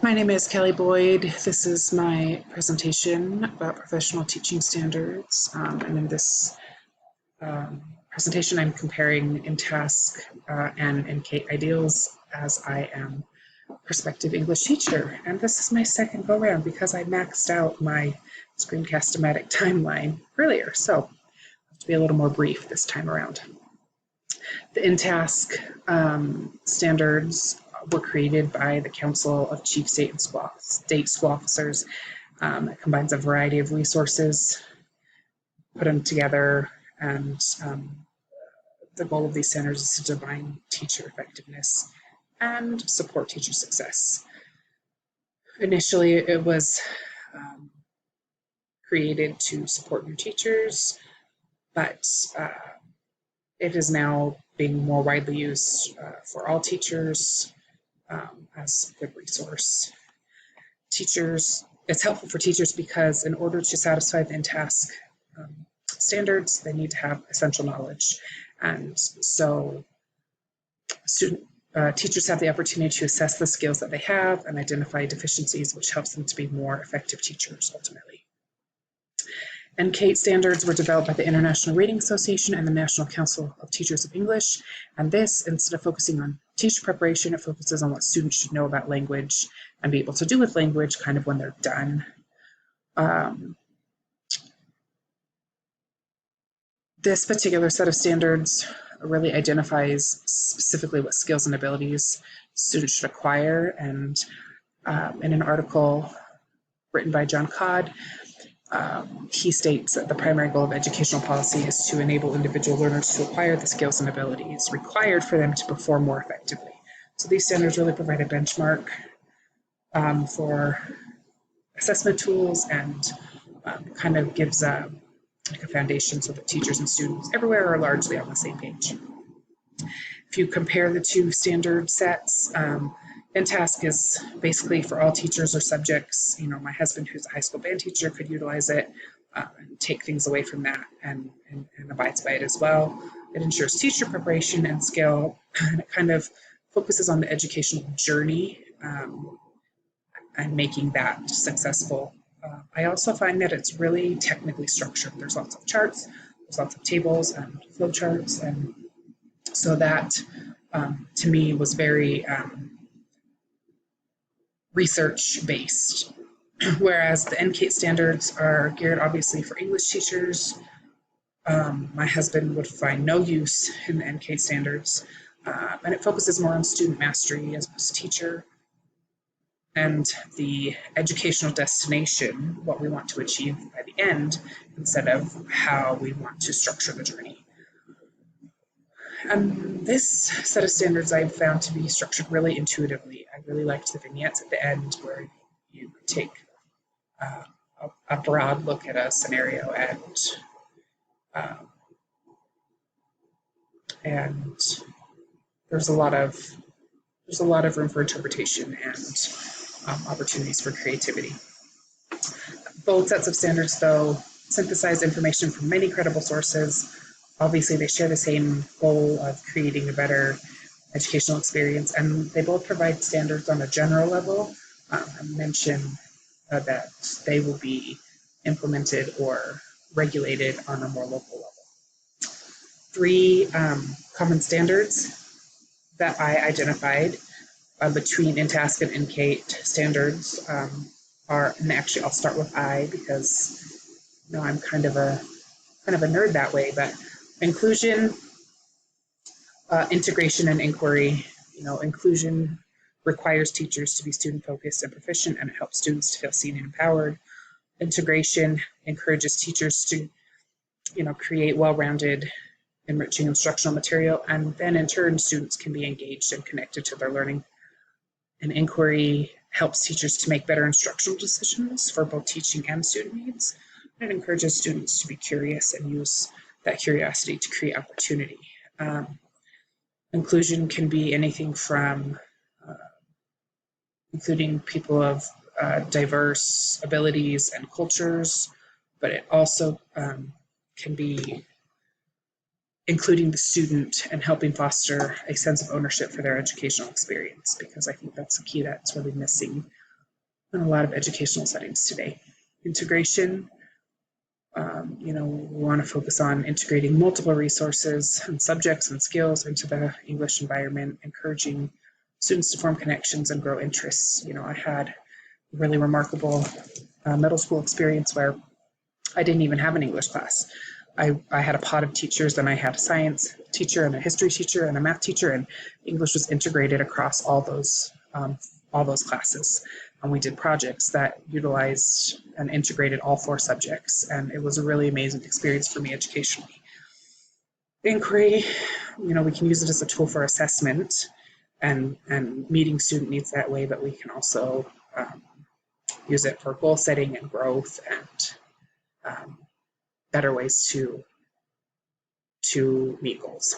My name is Kelly Boyd. This is my presentation about professional teaching standards. And in this presentation, I'm comparing InTask and NCATE ideals as I am a prospective English teacher. And this is my second go round because I maxed out my Screencast-O-Matic timeline earlier. So I have to be a little more brief this time around. The InTask standards were created by the Council of Chief State School Officers. It combines a variety of resources, put them together, and the goal of these standards is to define teacher effectiveness and support teacher success. Initially, it was created to support new teachers, but it is now being more widely used for all teachers as a good resource. It's helpful for teachers because in order to satisfy the InTask standards, they need to have essential knowledge. And so teachers have the opportunity to assess the skills that they have and identify deficiencies, which helps them to be more effective teachers ultimately. NCATE standards were developed by the International Rating Association and the National Council of Teachers of English. And this, instead of focusing on teacher preparation, it focuses on what students should know about language and be able to do with language kind of when they're done. This particular set of standards really identifies specifically what skills and abilities students should acquire. And in an article written by John Codd, he states that the primary goal of educational policy is to enable individual learners to acquire the skills and abilities required for them to perform more effectively. So these standards really provide a benchmark for assessment tools and kind of gives like a foundation so that teachers and students everywhere are largely on the same page. If you compare the two standard sets, InTask is basically for all teachers or subjects. You know, my husband, who's a high school band teacher, could utilize it and take things away from that and abides by it as well. It ensures teacher preparation and skill, and it kind of focuses on the educational journey and making that successful. I also find that it's really technically structured. There's lots of charts, there's lots of tables and flow charts, and so that to me was very research-based, whereas the NCATE standards are geared obviously for English teachers. My husband would find no use in the NCATE standards, and it focuses more on student mastery as opposed to teacher, and the educational destination, what we want to achieve by the end, instead of how we want to structure the journey. This set of standards I've found to be structured really intuitively. I really liked the vignettes at the end where you take a broad look at a scenario and there's a lot of room for interpretation and opportunities for creativity. Both sets of standards, though, synthesize information from many credible sources. Obviously, they share the same goal of creating a better educational experience, and they both provide standards on a general level and mention that they will be implemented or regulated on a more local level. Three common standards that I identified between InTask and NCATE standards are, and actually I'll start with I because you know I'm kind of a nerd that way, but inclusion, integration, and inquiry. You know, inclusion requires teachers to be student-focused and proficient, and it helps students to feel seen and empowered. Integration encourages teachers to, you know, create well-rounded, enriching instructional material, and then in turn, students can be engaged and connected to their learning. And inquiry helps teachers to make better instructional decisions for both teaching and student needs. It encourages students to be curious and use that curiosity to create opportunity. Inclusion can be anything from including people of diverse abilities and cultures, but it also can be including the student and helping foster a sense of ownership for their educational experience, because I think that's a key that's really missing in a lot of educational settings today. Integration, we want to focus on integrating multiple resources and subjects and skills into the English environment, encouraging students to form connections and grow interests. I had a really remarkable middle school experience where I didn't even have an English class. I had a pod of teachers, and I had a science teacher and a history teacher and a math teacher, and English was integrated across all those classes. And we did projects that utilized and integrated all 4 subjects, and it was a really amazing experience for me educationally. Inquiry, we can use it as a tool for assessment and meeting student needs that way, but we can also use it for goal setting and growth and better ways to meet goals.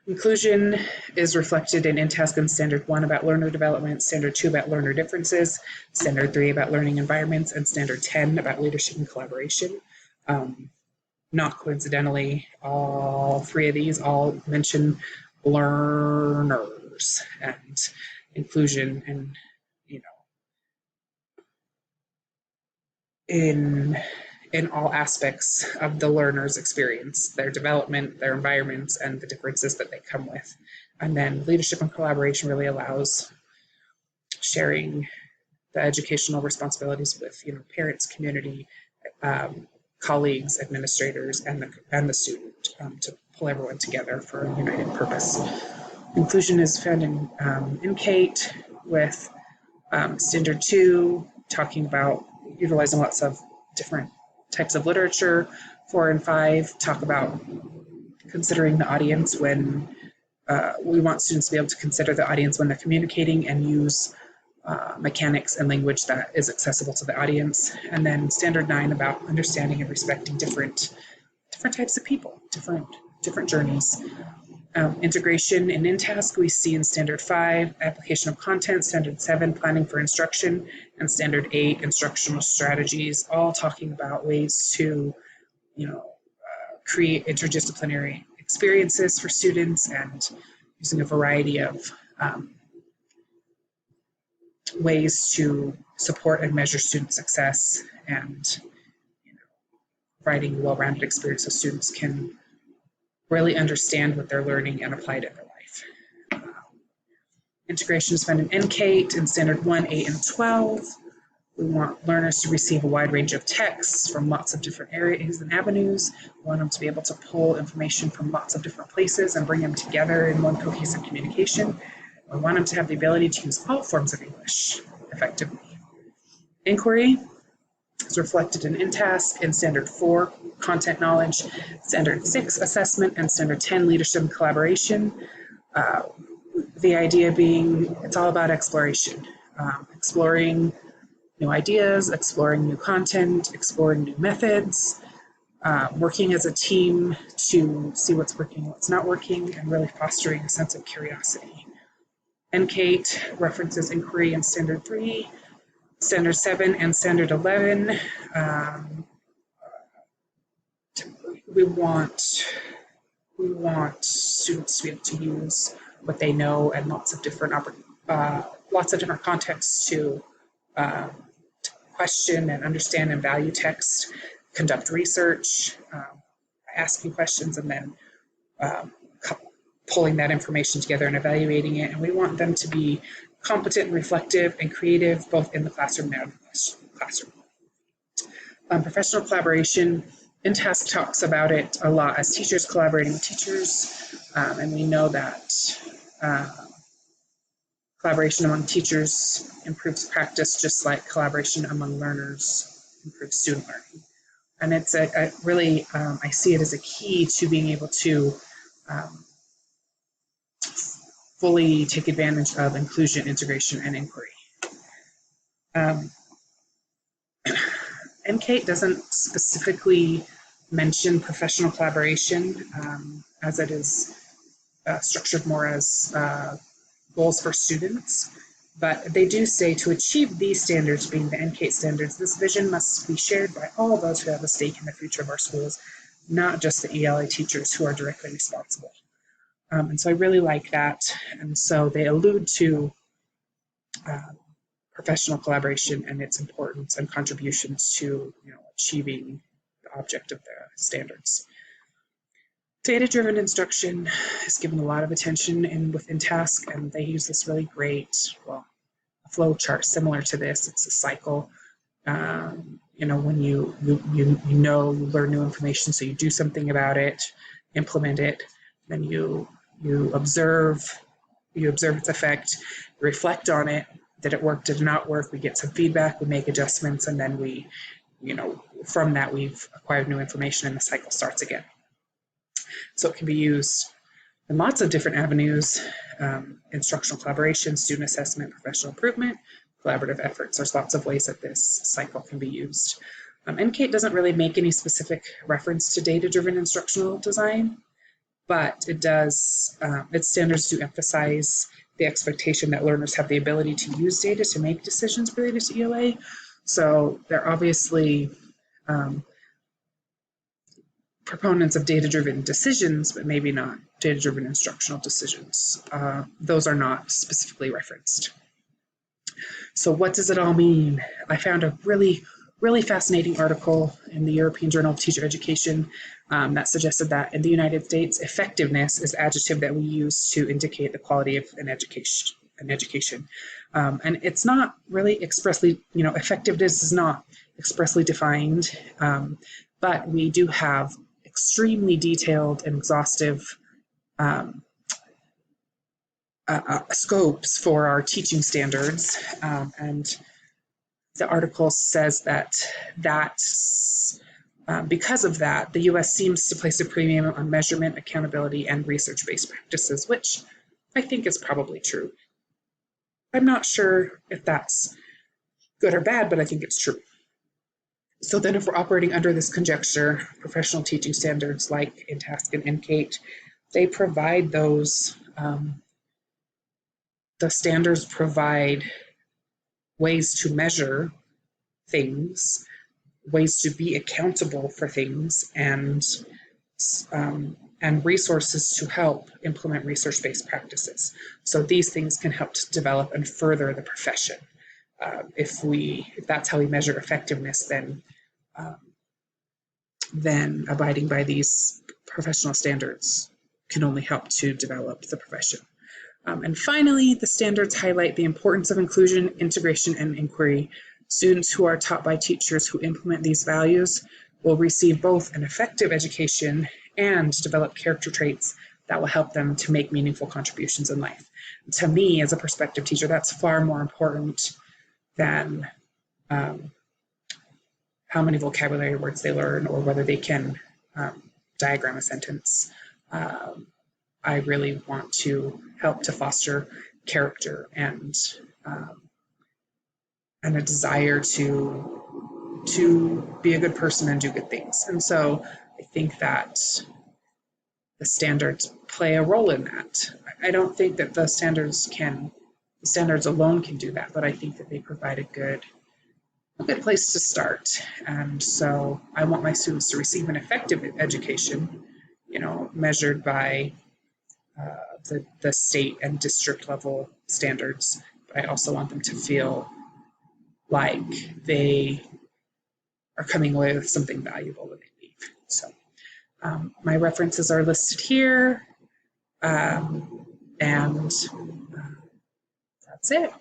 Inclusion is reflected in InTask and Standard 1 about learner development, Standard 2 about learner differences, Standard 3 about learning environments, and Standard 10 about leadership and collaboration. Not coincidentally, all 3 of these all mention learners and inclusion, and in all aspects of the learner's experience, their development, their environments, and the differences that they come with. And then leadership and collaboration really allows sharing the educational responsibilities with parents, community, colleagues, administrators, and the student to pull everyone together for a united purpose. Inclusion is found in NCATE with Standard 2, talking about utilizing lots of different types of literature. 4 and 5 talk about considering the audience when we want students to be able to consider the audience when they're communicating and use mechanics and language that is accessible to the audience. And then Standard 9 about understanding and respecting different types of people, different journeys. Integration in InTask we see in Standard 5, application of content, Standard 7, planning for instruction, and Standard 8, instructional strategies, all talking about ways to, create interdisciplinary experiences for students and using a variety of ways to support and measure student success and, providing a well-rounded experience so students can really understand what they're learning and apply it in their life. Integration is found in NCATE in Standard 1, 8, and 12. We want learners to receive a wide range of texts from lots of different areas and avenues. We want them to be able to pull information from lots of different places and bring them together in one cohesive communication. We want them to have the ability to use all forms of English effectively. Inquiry is reflected in InTask in Standard 4, content knowledge, Standard 6, assessment, and Standard 10, leadership and collaboration. The idea being it's all about exploration, exploring new ideas, exploring new content, exploring new methods, working as a team to see what's working, what's not working, and really fostering a sense of curiosity. NCATE references inquiry in Standard 3, Standard 7, and Standard 11. We want students to be able to use what they know and lots of different contexts to question and understand and value text, conduct research, asking questions, and then pulling that information together and evaluating it. And we want them to be competent and reflective and creative, both in the classroom and out of the classroom. Professional collaboration, InTask talks about it a lot as teachers collaborating with teachers, and we know that collaboration among teachers improves practice, just like collaboration among learners improves student learning. And it's a really, I see it as a key to being able to fully take advantage of inclusion, integration, and inquiry. NCATE doesn't specifically mention professional collaboration as it is structured more as goals for students, but they do say to achieve these standards, being the NCATE standards, this vision must be shared by all those who have a stake in the future of our schools, not just the ELA teachers who are directly responsible. And so I really like that. And so they allude to professional collaboration and its importance and contributions to achieving the object of the standards. Data-driven instruction is given a lot of attention within TASC, and they use this really great, a flow chart similar to this. It's a cycle. When you learn new information, so you do something about it, implement it, then you observe its effect, reflect on it. Did it work? Did it not work? We get some feedback, we make adjustments, and then we, from that we've acquired new information and the cycle starts again. So it can be used in lots of different avenues: instructional collaboration, student assessment, professional improvement, collaborative efforts. There's lots of ways that this cycle can be used. NCATE doesn't really make any specific reference to data-driven instructional design, but it does, its standards do emphasize the expectation that learners have the ability to use data to make decisions related to ELA. So they're obviously proponents of data-driven decisions, but maybe not data-driven instructional decisions. Those are not specifically referenced. So what does it all mean? I found a really fascinating article in the European Journal of Teacher Education that suggested that in the United States, effectiveness is the adjective that we use to indicate the quality of an education. And it's not really expressly, effectiveness is not expressly defined, but we do have extremely detailed and exhaustive scopes for our teaching standards, and the article says that because of that, the U.S. seems to place a premium on measurement, accountability, and research-based practices, which I think is probably true. I'm not sure if that's good or bad, but I think it's true. So then if we're operating under this conjecture, professional teaching standards like in TASC and NCATE, they provide those, the standards provide ways to measure things, ways to be accountable for things, and resources to help implement research-based practices. So these things can help to develop and further the profession. If that's how we measure effectiveness, then abiding by these professional standards can only help to develop the profession. And finally, the standards highlight the importance of inclusion, integration, and inquiry. Students who are taught by teachers who implement these values will receive both an effective education and develop character traits that will help them to make meaningful contributions in life. To me, as a prospective teacher, that's far more important than how many vocabulary words they learn or whether they can diagram a sentence. I really want to help to foster character and a desire to be a good person and do good things. And so I think that the standards play a role in that. I don't think that the standards alone can do that, but I think that they provide a good place to start. And so I want my students to receive an effective education, measured by the state and district level standards. But I also want them to feel like they are coming away with something valuable when they leave. So my references are listed here, and that's it.